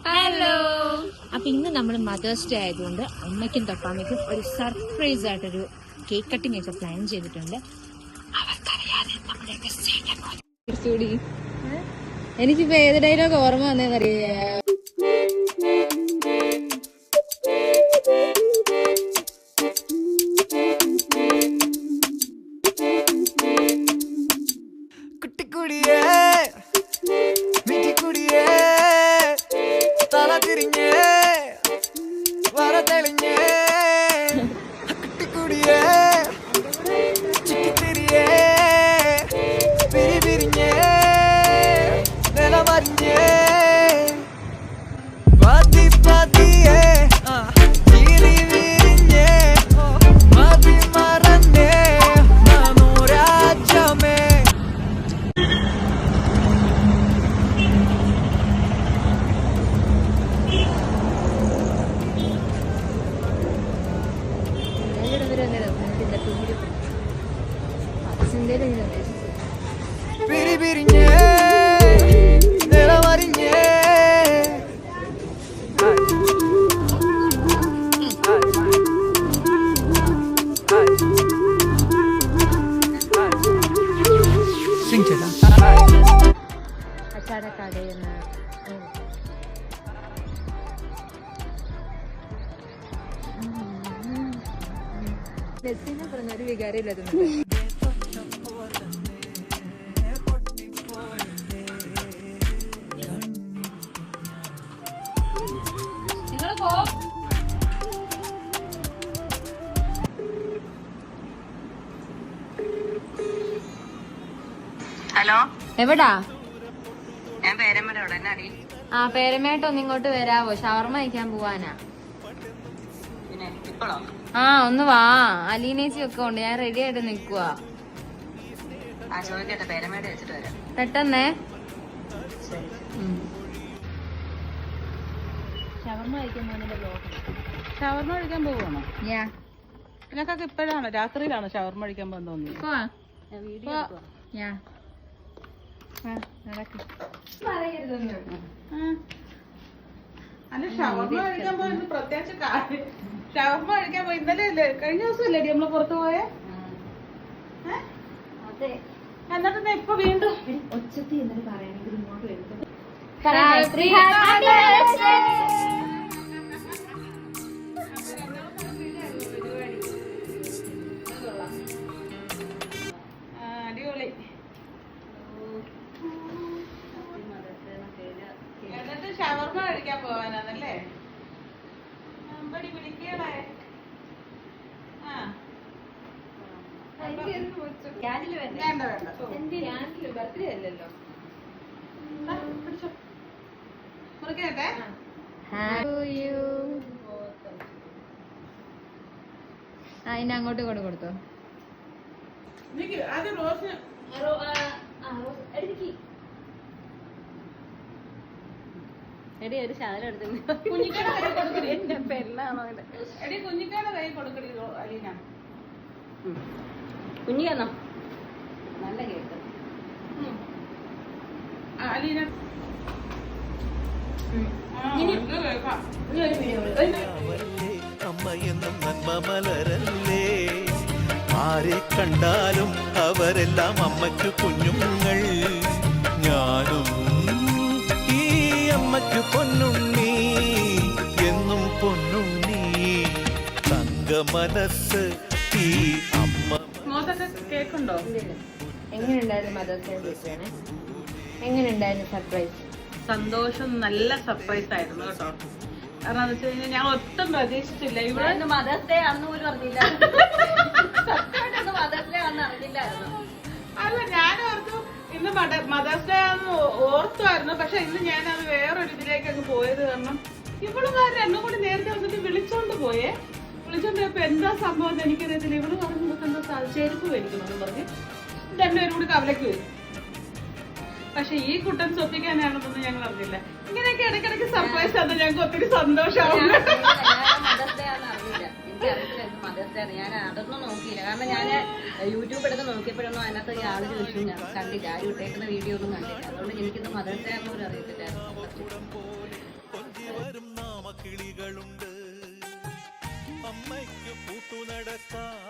Hello. അപ്പൊ ഇന്ന് നമ്മൾ മദേഴ്സ് ഡേ ആയതുകൊണ്ട് അമ്മയ്ക്കും തൊപ്പാമ്മയ്ക്കും ഒരു സർപ്രൈസ് ആയിട്ടൊരു കേക്ക് കട്ടിംഗ് ഒക്കെ പ്ലാൻ ചെയ്തിട്ടുണ്ട്. അവർക്കറിയാതെ എനിക്കിപ്പോ ഏത് ഡയലോഗ് ഓർമ്മ വന്നേന്നറിയാം. കുട്ടിക്കുടിയേ മിറ്റിക്കുടിയേ തല തിരിഞ്ഞേ വര തെളിഞ്ഞേ കുട്ടിക്കുടിയേ ചിക്കിത്തിരിയേ പിരി പിരിഞ്ഞേ നിലമറിഞ്ഞേ പാതി പാതിയേ ചിരി വിരിഞ്ഞേ മതി മറന്നേ മനോരാജ്യമേ. പിരി പിരിഞ്ഞേ നിലമറിഞ്ഞേ അച്ചാടക്കടയെന്ന് നെസ്സിനെ പറഞ്ഞൊരു വികാരമില്ലായിരുന്നു. ഹലോ, എവിടാ? ഞാൻ പേരമ്മയുടെ അവിടെ തന്നെ അടി. പേരമേട്ട് ഒന്ന് ഇങ്ങോട്ട് വരാവോ? ഷവർമ്മ കഴിക്കാൻ പോവാനാ. പിന്നെ ഇപ്പോഴോ? ഒന്ന് വാ. അലീനേച്ചി ഒക്കെ ഉണ്ട്. ഞാൻ റെഡി ആയിട്ട് നിക്കുവാ. ചോദിക്കട്ടെ, പേരമ്മയുടെ വെച്ചിട്ട് വരാം. പെട്ടെന്നേ. ശരി. ഷവർമ്മ കഴിക്കാൻ പോകുന്നതിന്റെ ബ്ലോഗ്. ഷവർമ്മ കഴിക്കാൻ പോവാണോ? ഞാ നിനക്കൊക്കെ ഇപ്പോഴാണ് രാത്രിയിലാണ് ഷവർമ്മ കഴിക്കാൻ പോകാൻ തോന്നുന്നത്? അല്ല, ഷവർമ്മ കഴിക്കാൻ പോയത് പ്രത്യേകിച്ച് കാര്യം. ഷവർമ്മ കഴിക്കാൻ പോയി ഇന്നലെ അല്ലേ, കഴിഞ്ഞ ദിവസം അല്ലേ നമ്മള് പുറത്തു പോയേ? എന്നിട്ട് ഇപ്പൊ വീണ്ടും ഒച്ചത്തി എന്നിട്ട് പറയണെങ്കിൽ ഇങ്ങോട്ട് വരുന്നത്. അടിപൊളി. എന്നിട്ട് ഷവർമ്മ കഴിക്കാൻ പോവാനാന്നല്ലേ? അമ്പടി പിടിക്കണേ. വേണ്ട വേണ്ട, ബർത്ത്ഡേ അല്ലല്ലോ. മുറിക്കട്ടെ. ഇനി അങ്ങോട്ട് കൊണ്ട് കൊടുത്തോ. ആദ്യം റോസിന് എടി ഒരു ശകലം എടുത്തു. കുഞ്ഞിക്കയുടെ കൈ കൊടുക്കടി. എന്റെ പെണ്ണാണോ ഇത്? എടി കുഞ്ഞിക്കയുടെ കൈ കൊടുക്കടി അലീന. കുഞ്ഞിയെന്നോ നല്ല കേക്ക്. അലീന അമ്മയെന്നും നന്മ മലരല്ലേ, ആരെ കണ്ടാലും അവരെല്ലാം അമ്മയ്ക്ക് കുഞ്ഞുങ്ങൾ. ഞാനും ഈ അമ്മയ്ക്ക് പൊന്നുണ്ണി, എന്നും പൊന്നുണ്ണി. തങ്ക മനസ്സ് ഈ അമ്മ. മോത്തൊക്കെ കേക്കുണ്ടോ? എങ്ങനെയുണ്ടായിരുന്നു മദേഴ്സ് ഡേ ചോദിച്ചാണ്? എങ്ങനെയുണ്ടായിരുന്നു സർപ്രൈസ്? സന്തോഷം, നല്ല സർപ്രൈസ് ആയിരുന്നു കേട്ടോ. കാരണം എന്ന് വെച്ച് കഴിഞ്ഞാൽ ഞാൻ ഒട്ടും പ്രതീക്ഷിച്ചില്ല. ഇവിടെ മദേഴ്സ് ഡേ ആണെന്ന് പോലും അറിഞ്ഞില്ല. മദേഴ്സ് ഡേ ആണെന്ന് അറിഞ്ഞില്ലായിരുന്നു. അല്ല, ഞാൻ ഓർത്തു ഇന്ന് മദേഴ്സ് ഡേ ആണെന്ന് ഓർത്തുമായിരുന്നു. പക്ഷെ ഇന്ന് ഞാനത് വേറൊരു ഇതിലേക്ക് അങ്ങ് പോയത്. കാരണം ഇവളുമാർ രണ്ടും കൂടി നേരത്തെ വന്നിട്ട് വിളിച്ചോണ്ട് പോയേ. വിളിച്ചോണ്ട് പോയപ്പോ എന്താ സംഭവം എനിക്കറിയത്തില്ല. ഇവള് പറഞ്ഞു എന്താ ചെരുപ്പ് മേടിക്കണമെന്ന് പറഞ്ഞ് രണ്ടുപേരും കൂടി കവലയ്ക്ക് വരും. പക്ഷെ ഈ കുട്ടൻ സ്വപ്പിക്കാനാണെന്നൊന്നും ഞങ്ങൾ അറിഞ്ഞില്ല. ഇങ്ങനെയൊക്കെ ഇടയ്ക്കിടയ്ക്ക് സർപ്രൈസ് ആണ്. ഞങ്ങൾക്ക് ഒത്തിരി സന്തോഷമാവും. മദേഴ്സ് ഡേ ആണെന്ന് അറിഞ്ഞില്ല. എനിക്കറിയില്ലായിരുന്നു മദേഴ്സ് ഡേ. ഞാൻ അതൊന്നും നോക്കിയില്ല. കാരണം ഞാൻ യൂട്യൂബ് എടുത്ത് നോക്കിയപ്പോഴൊന്നും അതിനകത്ത് യാതൊരു വിഷയവും ഞാൻ കണ്ടില്ല. ആരും ഇട്ടേക്കുന്ന വീഡിയോ ഒന്നും കണ്ടില്ല. അതുകൊണ്ട് എനിക്കിന്ന് മദേഴ്സ് ഡേ ആണെന്ന് പോലും അറിയത്തില്ലായിരുന്നു. അമ്മയ്ക്ക് കൂട്ടുനടക്കാൻ